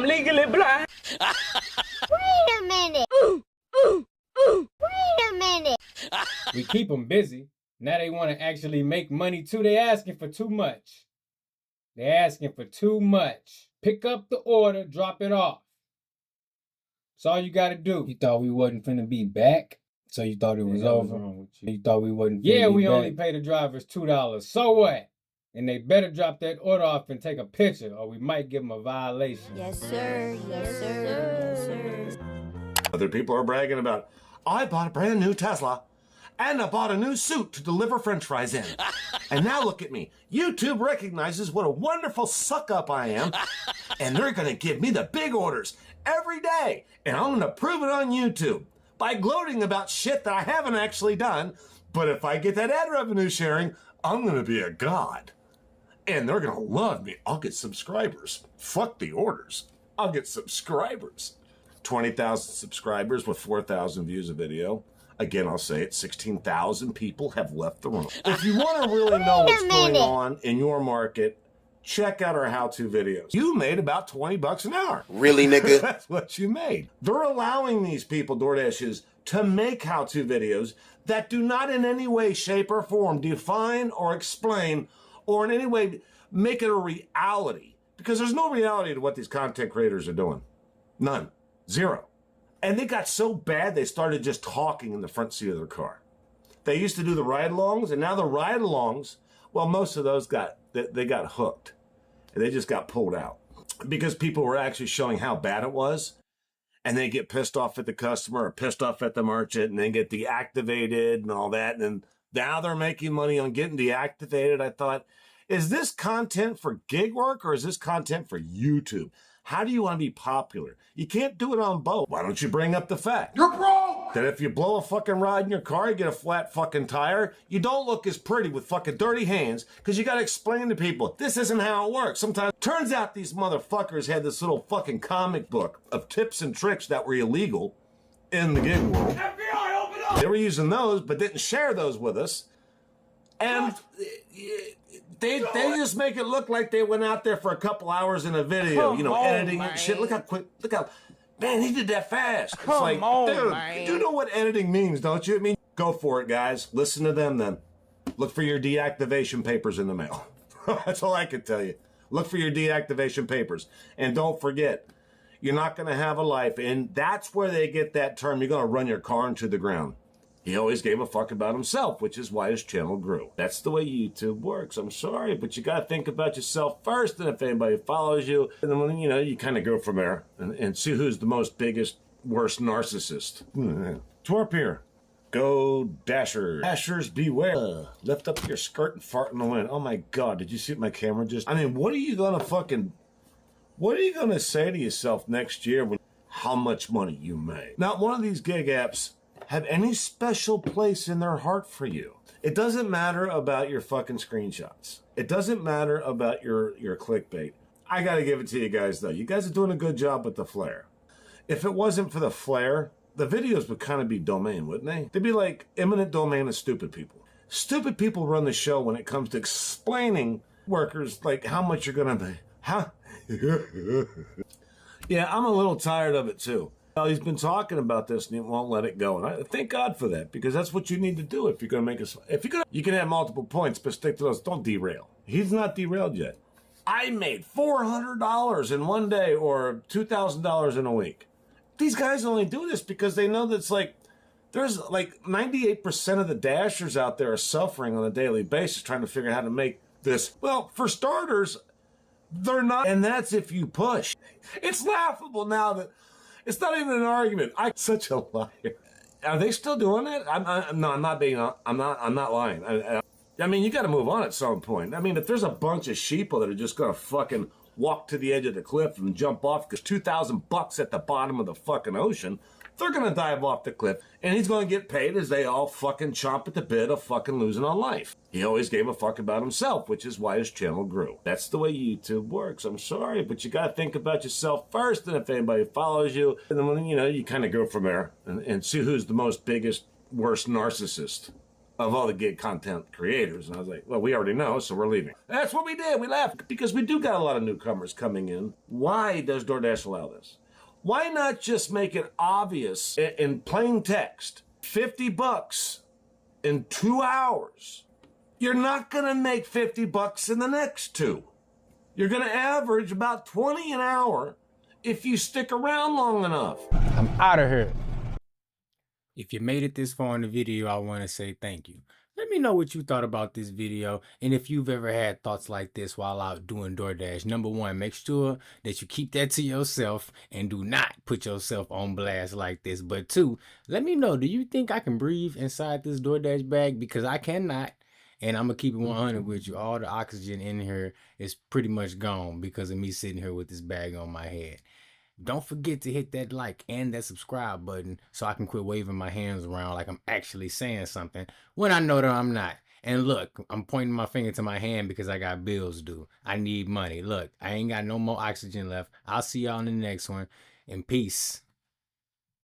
I'm legally blind. Wait a minute. Wait a minute. We keep them busy. Now they want to actually make money too. They asking for too much. They're asking for too much. Pick up the order, drop it off. That's all you gotta do. You thought we wasn't finna be back? So you thought it was over? You thought we wasn't finna be back? We only pay the drivers $2. So what? And they better drop that order off and take a picture, or we might give them a violation. Yes, sir. Yes, sir. Yes, sir. Other people are bragging about, I bought a brand new Tesla, and I bought a new suit to deliver french fries in. And now look at me. YouTube recognizes what a wonderful suck-up I am, and they're going to give me the big orders every day. And I'm going to prove it on YouTube by gloating about shit that I haven't actually done. But if I get that ad revenue sharing, I'm going to be a god. And they're going to love me. I'll get subscribers. Fuck the orders. I'll get subscribers. 20,000 subscribers with 4,000 views a video. Again, I'll say it, 16,000 people have left the room. If you want to really know what's going on in your market, check out our how-to videos. You made about 20 bucks an hour. Really, nigga? That's what you made. They're allowing these people, DoorDashers, to make how-to videos that do not in any way, shape, or form define or explain or in any way make it a reality. Because there's no reality to what these content creators are doing. None. Zero. And they got so bad, they started just talking in the front seat of their car. They used to do the ride-alongs, and now the ride-alongs, well, most of those they got hooked. And they just got pulled out because people were actually showing how bad it was. And they get pissed off at the customer or pissed off at the merchant and then get deactivated and all that. And now they're making money on getting deactivated. I thought, is this content for gig work or is this content for YouTube? How do you want to be popular? You can't do it on both. Why don't you bring up the fact? You're broke! That if you blow a fucking rod in your car, you get a flat fucking tire, you don't look as pretty with fucking dirty hands because you got to explain to people, this isn't how it works. Sometimes, turns out these motherfuckers had this little fucking comic book of tips and tricks that were illegal in the gig world. FBI, open up! They were using those, but didn't share those with us. And they just make it look like they went out there for a couple hours in a video, editing and shit. Look how, man, he did that fast. It's like, dude, you know what editing means, don't you? I mean, go for it, guys. Listen to them then. Look for your deactivation papers in the mail. That's all I can tell you. Look for your deactivation papers. And don't forget, you're not going to have a life. And that's where they get that term, you're going to run your car into the ground. He always gave a fuck about himself, which is why his channel grew. That's the way YouTube works. I'm sorry, but you got to think about yourself first. And if anybody follows you, and then, you kind of go from there and see who's the most biggest, worst narcissist. Twerp here. Go Dashers. Dashers beware. Lift up your skirt and fart in the wind. Oh my God, did you see my camera just? I mean, what are you going to say to yourself next year when how much money you made? Not one of these gig apps have any special place in their heart for you. It doesn't matter about your fucking screenshots. It doesn't matter about your clickbait. I gotta give it to you guys though. You guys are doing a good job with the flair. If it wasn't for the flair, the videos would kind of be domain, wouldn't they? They'd be like eminent domain of stupid people. Stupid people run the show when it comes to explaining workers like how much you're gonna pay. Huh? Yeah, I'm a little tired of it too. He's been talking about this and he won't let it go. And I thank God for that, because that's what you need to do if you're going to make us. You can have multiple points, but stick to those. Don't derail. He's not derailed yet. I made $400 in one day or $2,000 in a week. These guys only do this because they know that it's like, there's like 98% of the Dashers out there are suffering on a daily basis trying to figure out how to make this. Well, for starters, they're not. And that's if you push. It's laughable now that it's not even an argument. I'm such a liar. Are they still doing it? No, I'm not lying. I mean, you got to move on at some point. I mean, if there's a bunch of sheeple that are just going to fucking walk to the edge of the cliff and jump off because $2,000 at the bottom of the fucking ocean, they're going to dive off the cliff. And he's going to get paid as they all fucking chomp at the bit of fucking losing on life. He always gave a fuck about himself, which is why his channel grew. That's the way YouTube works. I'm sorry, but you got to think about yourself first. And if anybody follows you, and then, you kind of go from there and see who's the most biggest, worst narcissist. of all the gig content creators. And I was like, well, we already know, so we're leaving. That's what we did. We left because we do got a lot of newcomers coming in. Why does DoorDash allow this? Why not just make it obvious in plain text? $50 in 2 hours. You're not going to make $50 in the next 2. You're going to average about 20 an hour if you stick around long enough. I'm out of here. If you made it this far in the video, I want to say thank you. Let me know what you thought about this video, and if you've ever had thoughts like this while out doing DoorDash. Number one, make sure that you keep that to yourself and do not put yourself on blast like this. But two, let me know, do you think I can breathe inside this DoorDash bag? Because I cannot, and I'm going to keep it 100 with you. All the oxygen in here is pretty much gone because of me sitting here with this bag on my head. Don't forget to hit that like and that subscribe button so I can quit waving my hands around like I'm actually saying something when I know that I'm not. And look, I'm pointing my finger to my hand because I got bills due. I need money. Look, I ain't got no more oxygen left. I'll see y'all in the next one. And peace.